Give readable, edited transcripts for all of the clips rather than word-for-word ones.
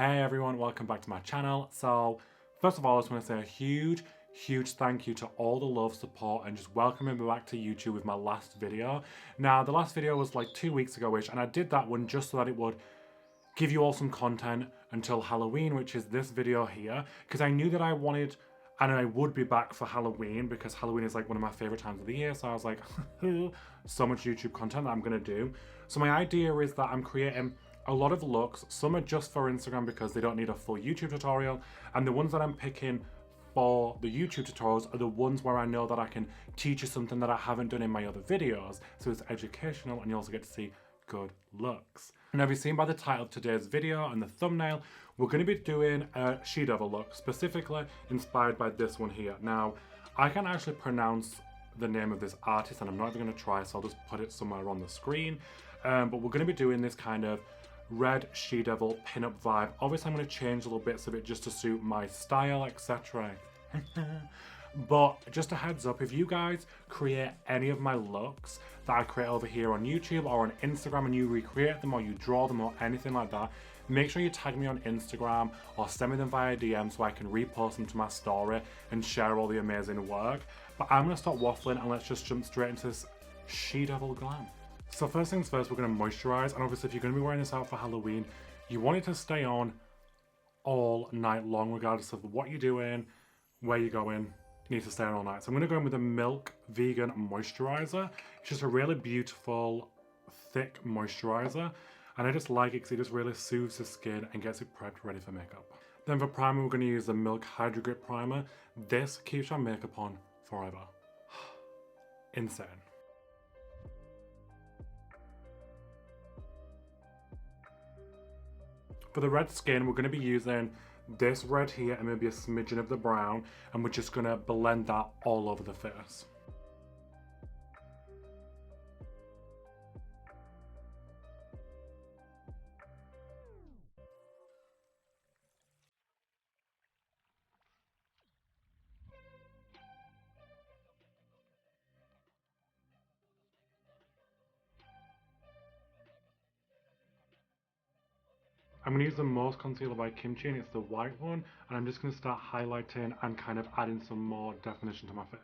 Hey everyone, welcome back to my channel. So, first of all, I just want to say a huge thank you to all the love, support, and just welcoming me back to YouTube with my last video. Now, the last video was like 2 weeks ago-ish, and I did that one just so that it would give you all some content until Halloween, which is this video here, because I knew that I wanted, and I would be back for Halloween, because Halloween is like one of my favorite times of the year, so I was like, so much YouTube content that I'm gonna do. So my idea is that I'm creating a lot of looks. Some are just for Instagram because they don't need a full YouTube tutorial, and the ones that I'm picking for the YouTube tutorials are the ones where I know that I can teach you something that I haven't done in my other videos, so it's educational and you also get to see good looks. And have you seen by the title of today's video and the thumbnail, we're going to be doing a she-devil look, specifically inspired by this one here. Now, I can't actually pronounce the name of this artist, and I'm not even going to try, so I'll just put it somewhere on the screen. But we're going to be doing this kind of red she-devil pin-up vibe. Obviously, I'm going to change little bits of it just to suit my style, etc. But just a heads up, if you guys create any of my looks that I create over here on YouTube or on Instagram and you recreate them or you draw them or anything like that, make sure you tag me on Instagram or send me them via DM so I can repost them to my story and share all the amazing work. But I'm going to stop waffling and let's just jump straight into this she-devil glam. So first things first, we're going to moisturize, and obviously if you're going to be wearing this out for Halloween, you want it to stay on all night long regardless of what you're doing, where you're going. You need to stay on all night. So I'm going to go in with a Milk Vegan Moisturizer. It's just a really beautiful, thick moisturizer, and I just like it because it just really soothes the skin and gets it prepped ready for makeup. Then for primer, we're going to use the Milk Hydro Grip Primer. This keeps your makeup on forever. Insane. For the red skin, we're going to be using this red here and maybe a smidgen of the brown, and we're just going to blend that all over the face. I'm going to use the Most Concealer by Kimchi, and it's the white one, and I'm just going to start highlighting and kind of adding some more definition to my face.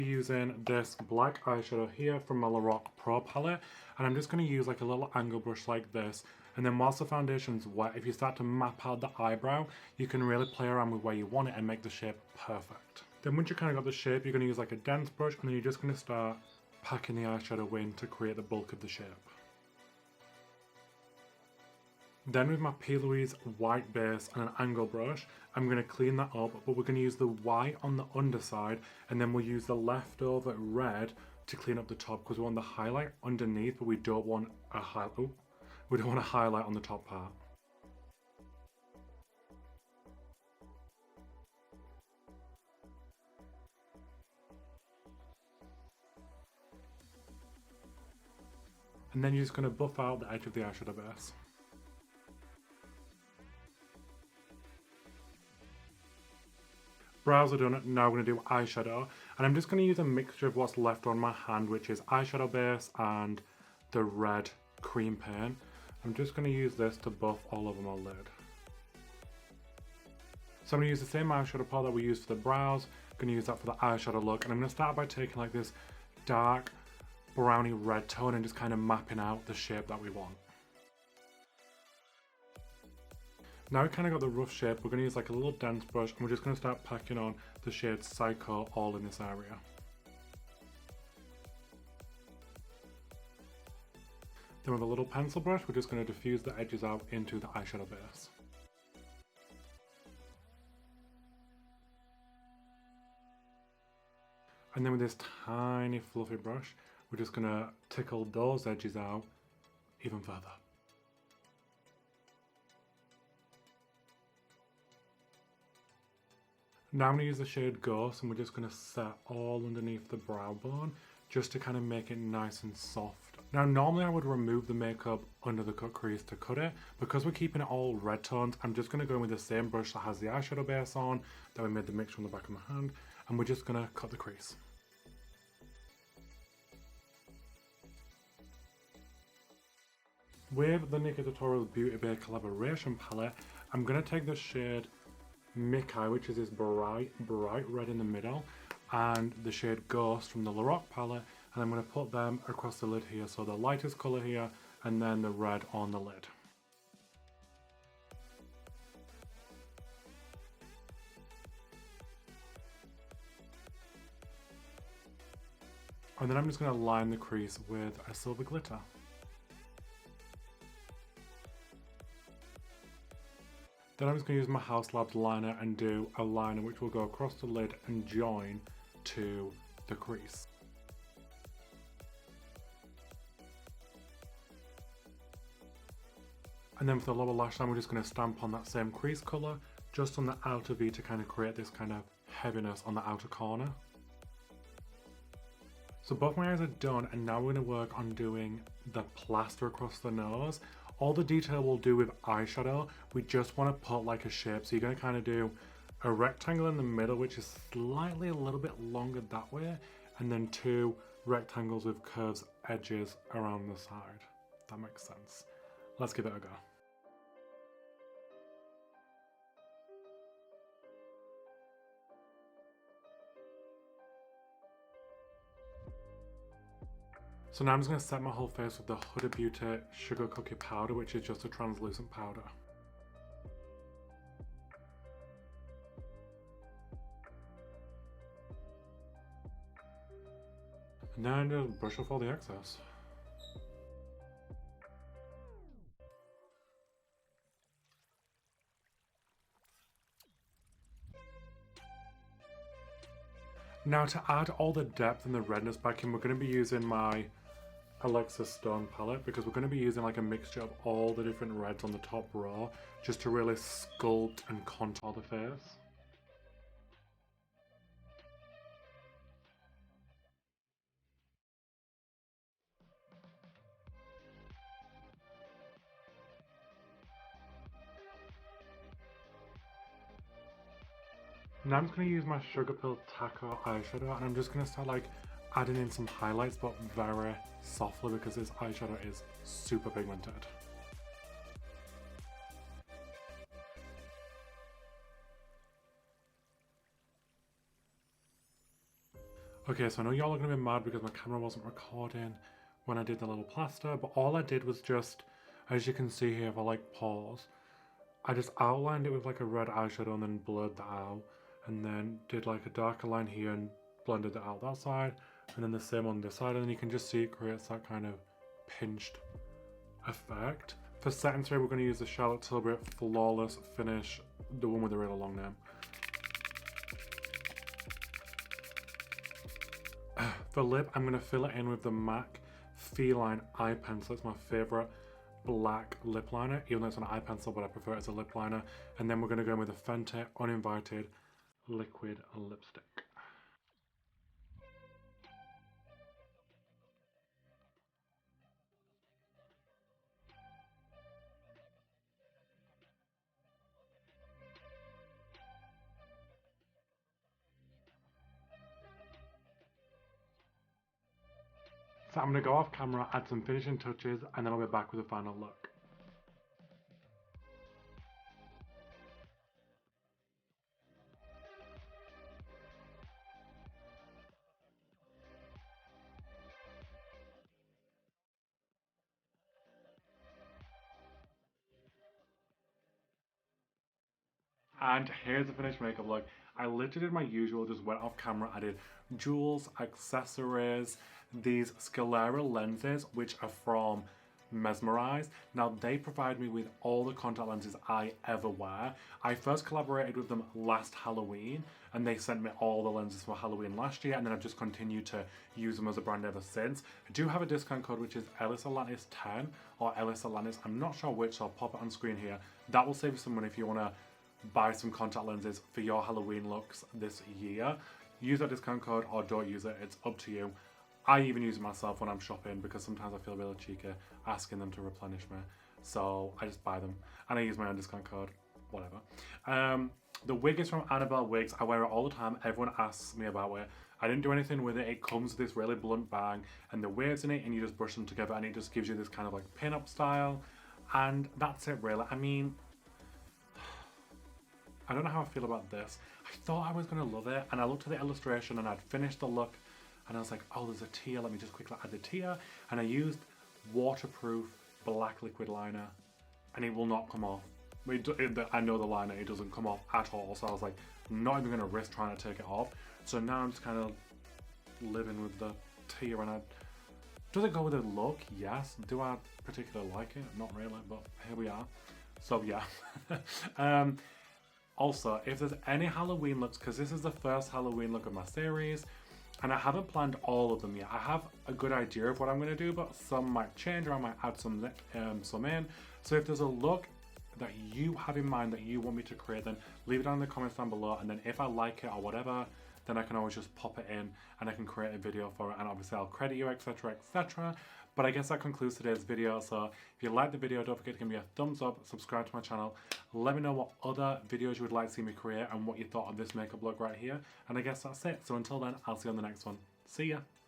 Using this black eyeshadow here from my Lorac Pro palette, and I'm just going to use like a little angle brush like this, and then whilst the foundation's wet, if you start to map out the eyebrow, you can really play around with where you want it and make the shape perfect. Then once you kind of got the shape, you're going to use like a dense brush, and then you're just going to start packing the eyeshadow in to create the bulk of the shape. Then with my P. Louise white base and an angle brush, I'm going to clean that up, but we're going to use the white on the underside, and then we'll use the leftover red to clean up the top, because we want the highlight underneath, but we don't want a highlight on the top part. And then you're just going to buff out the edge of the eyeshadow base. Brows are done, now we're going to do eyeshadow, and I'm just going to use a mixture of what's left on my hand, which is eyeshadow base and the red cream paint. I'm just going to use this to buff all over my lid. So I'm going to use the same eyeshadow palette that we used for the brows, I'm going to use that for the eyeshadow look, and I'm going to start by taking like this dark browny red tone and just kind of mapping out the shape that we want. Now we kind of got the rough shape, we're going to use like a little dense brush, and we're just going to start packing on the shade Psycho all in this area. Then with a little pencil brush, we're just going to diffuse the edges out into the eyeshadow base. And then with this tiny fluffy brush, we're just going to tickle those edges out even further. Now I'm going to use the shade Ghost and we're just going to set all underneath the brow bone just to kind of make it nice and soft. Now normally I would remove the makeup under the cut crease to cut it. Because we're keeping it all red toned, I'm just going to go in with the same brush that has the eyeshadow base on, that we made the mixture on the back of my hand, and we're just going to cut the crease. With the Nikki Tutorials Beauty Bay collaboration palette, I'm going to take the shade Mickey, which is this bright red in the middle, and the shade Ghost from the Lorac palette, and I'm going to put them across the lid here, so the lightest colour here and then the red on the lid. And then I'm just going to line the crease with a silver glitter. Then I'm just going to use my House Labs liner and do a liner which will go across the lid and join to the crease. And then for the lower lash line, we're just going to stamp on that same crease colour, just on the outer V to kind of create this kind of heaviness on the outer corner. So both my eyes are done, and now we're going to work on doing the plaster across the nose. All the detail we'll do with eyeshadow, we just want to put like a shape. So you're going to kind of do a rectangle in the middle, which is slightly a little bit longer that way, and then 2 rectangles with curves edges around the side. That makes sense. Let's give it a go. So now I'm just going to set my whole face with the Huda Beauty Sugar Cookie Powder, which is just a translucent powder. And then just brush off all the excess. Now to add all the depth and the redness back in, we're going to be using my Alexa Stone palette, because we're going to be using like a mixture of all the different reds on the top row just to really sculpt and contour the face. Now I'm just going to use my Sugar Pill Taco eyeshadow, and I'm just going to start like adding in some highlights, but very softly because this eyeshadow is super pigmented. Okay, so I know y'all are going to be mad because my camera wasn't recording when I did the little plaster, but all I did was just, as you can see here, if I like pause, I just outlined it with like a red eyeshadow and then blurred that out, and then did like a darker line here and blended it out that side, and then the same on this side, and then you can just see it creates that kind of pinched effect. For setting spray, we're going to use the Charlotte Tilbury Flawless Finish, the one with the really long name. For lip, I'm going to fill it in with the MAC Feline Eye Pencil. It's my favourite black lip liner, even though it's an eye pencil, but I prefer it as a lip liner. And then we're going to go in with a Fenty Uninvited Liquid Lipstick. So I'm going to go off camera, add some finishing touches, and then I'll be back with a final look. And here's the finished makeup look. I literally did my usual, just went off camera, added jewels, accessories, these sclera lenses, which are from Mesmerize. Now they provide me with all the contact lenses I ever wear. I first collaborated with them last Halloween, and they sent me all the lenses for Halloween last year, and then I've just continued to use them as a brand ever since. I do have a discount code, which is Ellis Atlantis 10 or Ellis Atlantis, I'm not sure which, so I'll pop it on screen here. That will save you some money if you want to buy some contact lenses for your Halloween looks this year. Use that discount code or don't use it, it's up to you. I even use it myself when I'm shopping because sometimes I feel really cheeky asking them to replenish me. So I just buy them and I use my own discount code, whatever. The wig is from Annabelle Wigs. I wear it all the time. Everyone asks me about it. I didn't do anything with it. It comes with this really blunt bang and the waves in it and you just brush them together and it just gives you this kind of like pin-up style. And that's it really. I mean, I don't know how I feel about this. I thought I was going to love it and I looked at the illustration and I'd finished the look and I was like, oh, there's a tear. Let me just quickly add the tear. And I used waterproof black liquid liner and it will not come off. I know the liner, it doesn't come off at all. So I was like, not even going to risk trying to take it off. So now I'm just kind of living with the tear and does it go with the look? Yes. Do I particularly like it? Not really, but here we are. So yeah. Also, if there's any Halloween looks, because this is the first Halloween look of my series, and I haven't planned all of them yet. I have a good idea of what I'm going to do, but some might change or I might add some in. So if there's a look that you have in mind that you want me to create, then leave it down in the comments down below, and then if I like it or whatever, then I can always just pop it in and I can create a video for it, and obviously I'll credit you, etc, etc. But I guess that concludes today's video. So if you liked the video, don't forget to give me a thumbs up, subscribe to my channel, let me know what other videos you would like to see me create and what you thought of this makeup look right here. And I guess that's it. So until then, I'll see you on the next one. See ya!